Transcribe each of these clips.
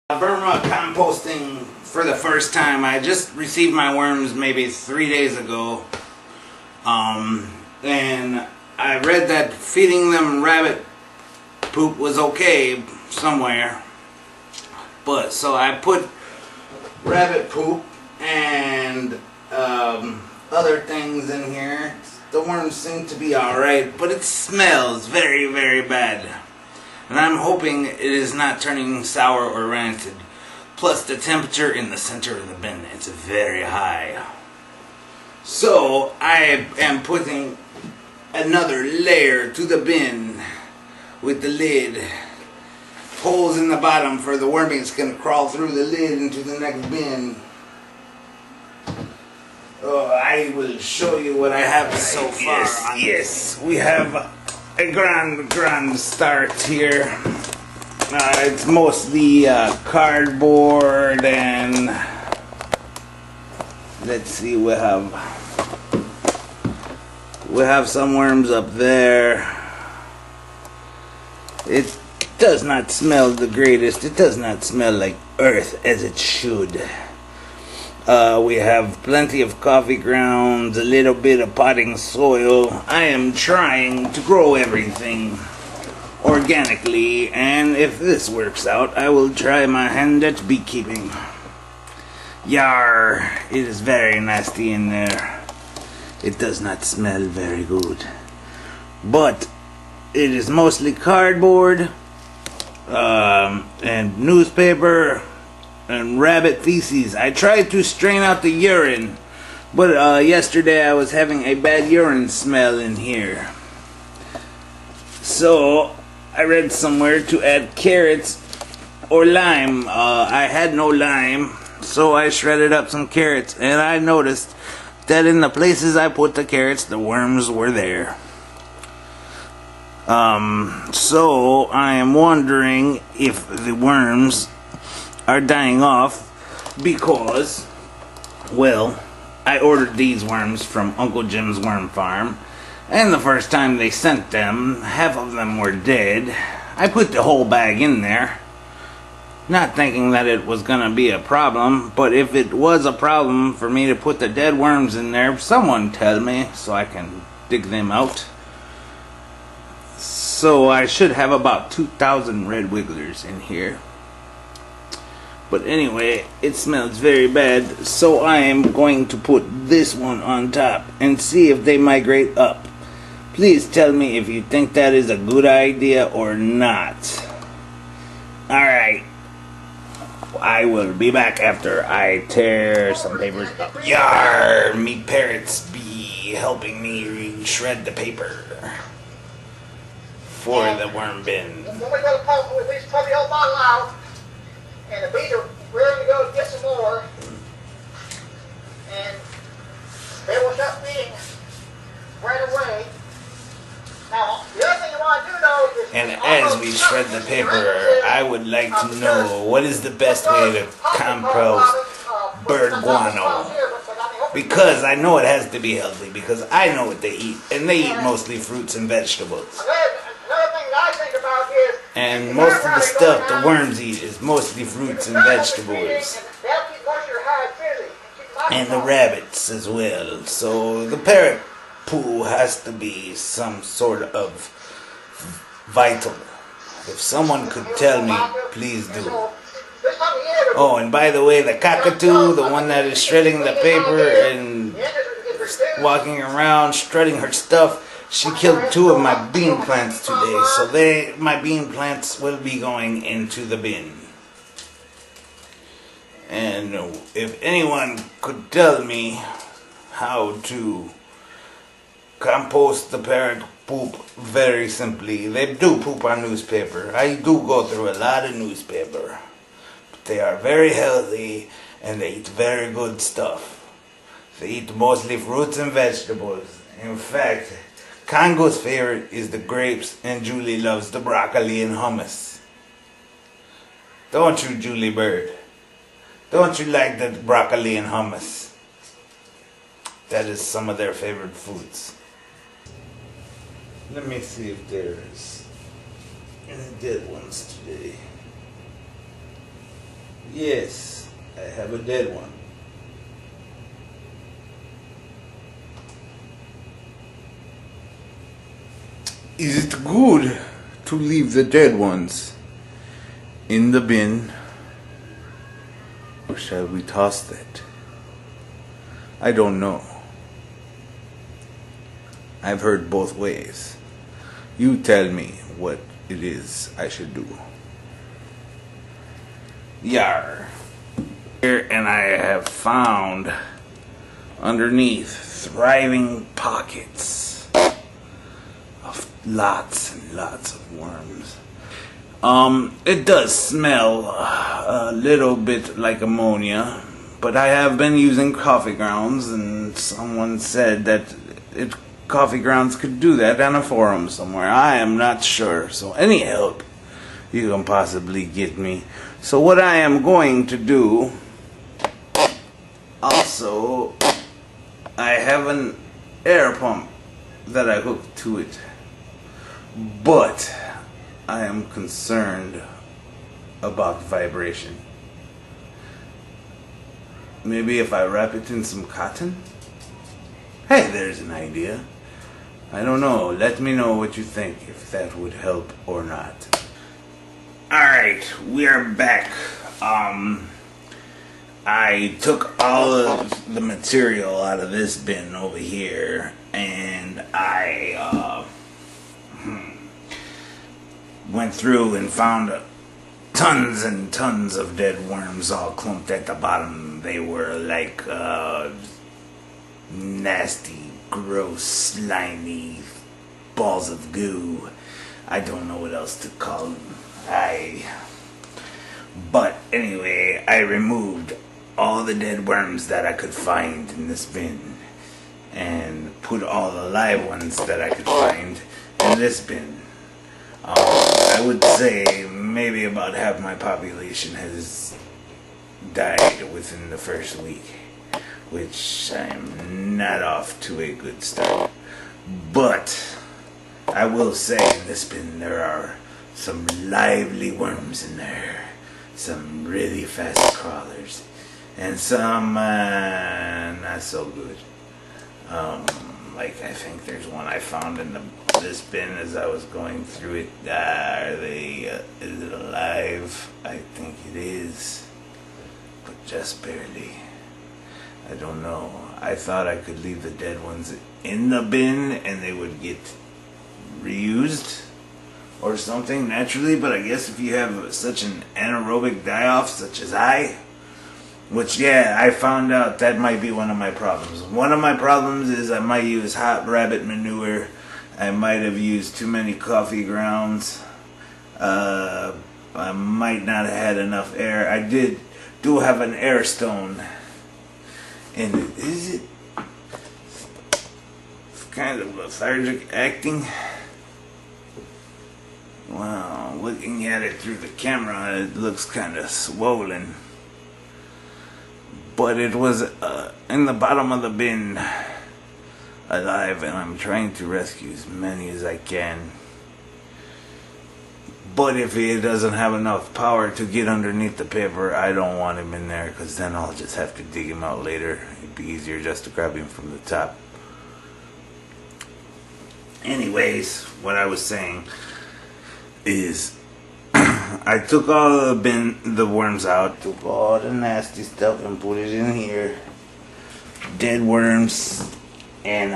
Burma composting for the first time. I just received my worms maybe 3 days ago. And I read that feeding them rabbit poop was okay somewhere. But so I put rabbit poop and other things in here. The worms seem to be alright, but it smells very, very bad. And I'm hoping it is not turning sour or rancid. Plus the temperature in the center of the bin is very high. So I am putting another layer to the bin with the lid. Holes in the bottom for the wormies can crawl through the lid into the next bin. I will show you what I have so far. Yes, we have a grand start here. It's mostly cardboard and let's see, we have some worms up there. It does not smell the greatest. It does not smell like earth as it should. We have plenty of coffee grounds, a little bit of potting soil. I am trying to grow everything organically, and if this works out, I will try my hand at beekeeping. Yar, it is very nasty in there. It does not smell very good. But it is mostly cardboard and newspaper and rabbit feces. I tried to strain out the urine, but yesterday I was having a bad urine smell in here. So I read somewhere to add carrots or lime. I had no lime, so I shredded up some carrots, and I noticed that in the places I put the carrots, the worms were there. So I am wondering if the worms are dying off because, well, I ordered these worms from Uncle Jim's Worm Farm, and the first time they sent them, half of them were dead. I put the whole bag in there, not thinking that it was gonna be a problem, but if it was a problem for me to put the dead worms in there, someone tell me so I can dig them out. So I should have about 2,000 red wigglers in here. But anyway, it smells very bad, so I am going to put this one on top and see if they migrate up. Please tell me if you think that is a good idea or not. Alright. I will be back after I tear some papers up. Yar! Me parrots be helping me shred the paper for the worm bin. When we go to pump, we at least put the whole bottle out. And the bees are ready to go get some more. And they will start feeding right away. Now, the other thing you want to do though is... And as we shred the paper, I would like to know what is the best way to compost bird guano. Because I know it has to be healthy, because I know what they eat. And they eat mostly fruits and vegetables. And most of the stuff the worms eat is mostly fruits and vegetables. And the rabbits as well. So the parrot poo has to be some sort of vital. If someone could tell me, please do. Oh, and by the way, the cockatoo, the one that is shredding the paper and walking around shredding her stuff, she killed 2 of my bean plants today, so my bean plants will be going into the bin. And if anyone could tell me how to compost the parrot poop very simply. They do poop on newspaper. I do go through a lot of newspaper. But they are very healthy and they eat very good stuff. They eat mostly fruits and vegetables. In fact, Congo's favorite is the grapes, and Julie loves the broccoli and hummus. Don't you, Julie Bird? Don't you like the broccoli and hummus? That is some of their favorite foods. Let me see if there's any dead ones today. Yes, I have a dead one. Is it good to leave the dead ones in the bin, or shall we toss it? I don't know. I've heard both ways. You tell me what it is I should do. Yar. Here, and I have found underneath thriving pockets of lots and lots of worms. It does smell a little bit like ammonia, but I have been using coffee grounds, and someone said that coffee grounds could do that on a forum somewhere. I am not sure, so any help you can possibly get me. So what I am going to do, also, I have an air pump that I hooked to it, but I am concerned about vibration. Maybe if I wrap it in some cotton? Hey, there's an idea. I don't know. Let me know what you think, if that would help or not. Alright, we are back. I took all of the material out of this bin over here, and I went through and found tons and tons of dead worms all clumped at the bottom. They were like nasty, gross, slimy balls of goo. I don't know what else to call them. But anyway, I removed all the dead worms that I could find in this bin and put all the live ones that I could find in this bin. I would say maybe about half my population has died within the first week, which I'm not off to a good start. But I will say in this bin there are some lively worms in there, some really fast crawlers, and some not so good. Like I think there's one I found in this bin as I was going through it. Is it alive? I think it is, but just barely. I don't know. I thought I could leave the dead ones in the bin and they would get reused or something naturally, but I guess if you have such an anaerobic die-off such as which, yeah, I found out that might be one of my problems. One of my problems is I might use hot rabbit manure. I might have used too many coffee grounds. I might not have had enough air. I do have an air stone. And is it kind of lethargic acting? Wow, looking at it through the camera, it looks kind of swollen. But it was in the bottom of the bin, alive, and I'm trying to rescue as many as I can. But if he doesn't have enough power to get underneath the paper, I don't want him in there, because then I'll just have to dig him out later. It'd be easier just to grab him from the top. Anyways, what I was saying is I took all the worms out, took all the nasty stuff and put it in here. Dead worms and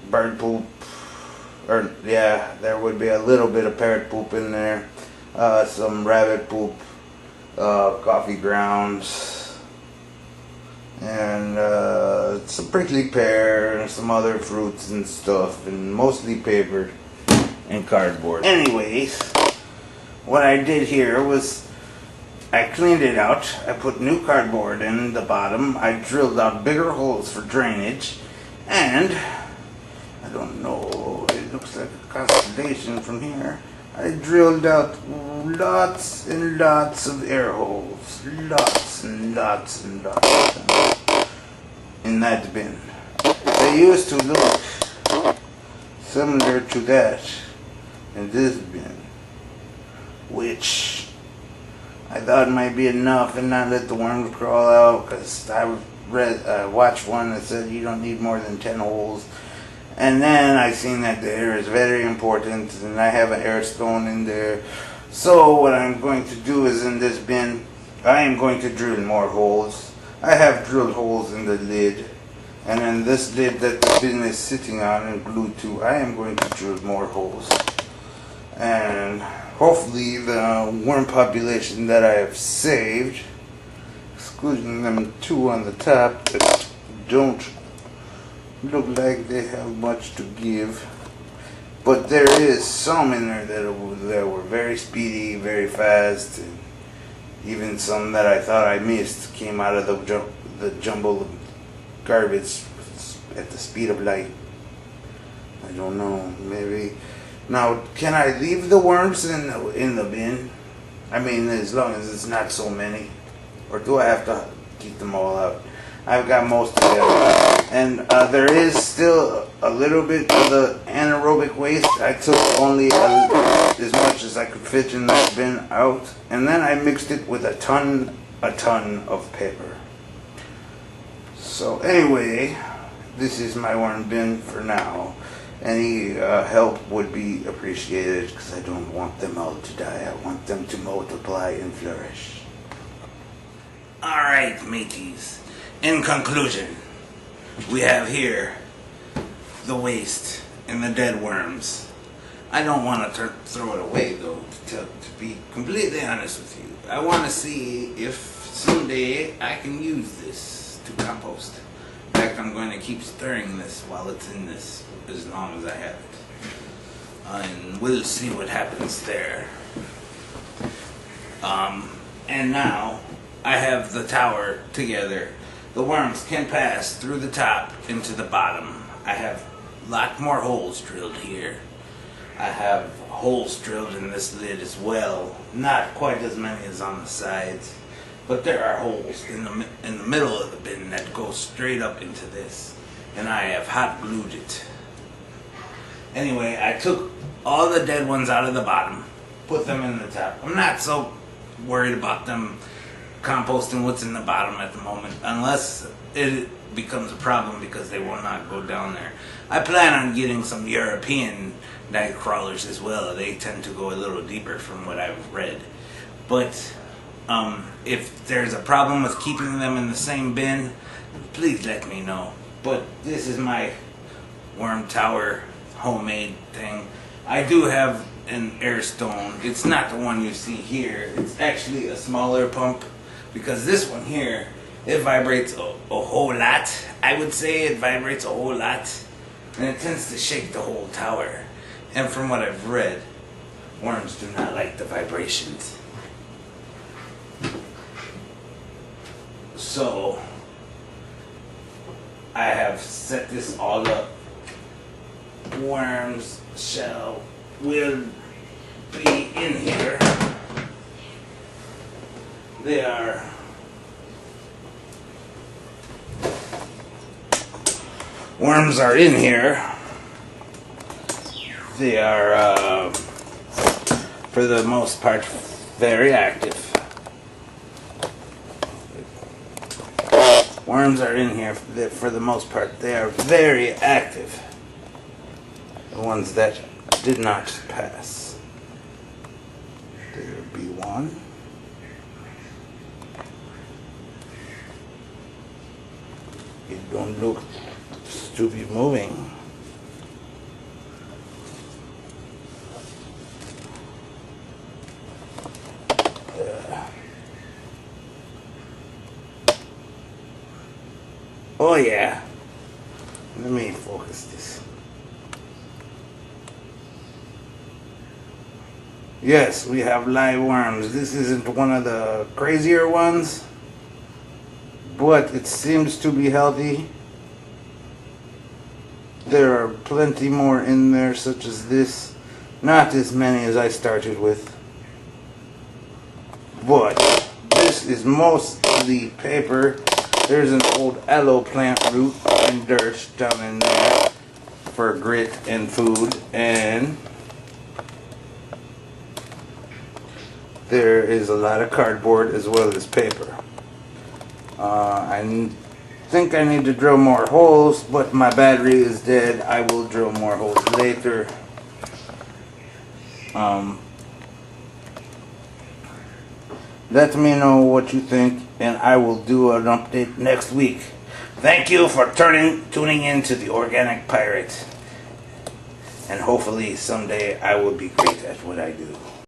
bird poop, or yeah, there would be a little bit of parrot poop in there, some rabbit poop, coffee grounds, and some prickly pear and some other fruits and stuff, and mostly paper and cardboard. Anyways, what I did here was I cleaned it out. I put new cardboard in the bottom. I drilled out bigger holes for drainage, and I don't know, it looks like a constellation from here. I drilled out lots and lots of air holes, lots and lots and lots in that bin. They used to look similar to that in this bin, which I thought it might be enough and not let the worms crawl out, because I watched one that said you don't need more than 10 holes. And then I seen that the air is very important, and I have an air stone in there. So what I'm going to do is, in this bin, I am going to drill more holes. I have drilled holes in the lid, and then this lid that the bin is sitting on and glued to, I am going to drill more holes. And hopefully the worm population that I have saved, excluding them 2 on the top that don't look like they have much to give, but there is some in there that were very speedy, very fast, and even some that I thought I missed came out of the jumble of garbage at the speed of light. I don't know, maybe. Now, can I leave the worms in the bin? I mean, as long as it's not so many, or do I have to keep them all out? I've got most of them, and there is still a little bit of the anaerobic waste. I took only as much as I could fit in that bin out, and then I mixed it with a ton of paper. So anyway, this is my worm bin for now. Any help would be appreciated, because I don't want them all to die. I want them to multiply and flourish. Alright, mateys. In conclusion, we have here the waste and the dead worms. I don't want to throw it away, though, to be completely honest with you. I want to see if someday I can use this to compost. In fact, I'm going to keep stirring this while it's in this, as long as I have it. And we'll see what happens there. And now I have the tower together. The worms can pass through the top into the bottom. I have a lot more holes drilled here. I have holes drilled in this lid as well. Not quite as many as on the sides, but there are holes in the middle of the bin that go straight up into this, and I have hot glued it. Anyway, I took all the dead ones out of the bottom, put them in the top. I'm not so worried about them composting what's in the bottom at the moment, unless it becomes a problem because they will not go down there. I plan on getting some European night crawlers as well. They tend to go a little deeper from what I've read. But if there's a problem with keeping them in the same bin, please let me know. But this is my worm tower homemade thing. I do have an air stone. It's not the one you see here. It's actually a smaller pump, because this one here, it vibrates a whole lot. I would say it vibrates a whole lot, and it tends to shake the whole tower. And from what I've read, worms do not like the vibrations. So I have set this all up. Worms will be in here. They are worms are in here. They are for the most part very active. Worms are in here for the most part. They are very active. The ones that did not pass. There would be one. It don't look to be moving. Oh yeah. Let me focus this. Yes, we have live worms. This isn't one of the crazier ones, but it seems to be healthy. There are plenty more in there, such as this. Not as many as I started with. But this is mostly paper. There's an old aloe plant root and dirt down in there for grit and food. And there is a lot of cardboard as well as paper. I think I need to drill more holes, but my battery is dead. I will drill more holes later. Let me know what you think, and I will do an update next week. Thank you for tuning in to the Organic Pirate. And hopefully someday I will be great at what I do.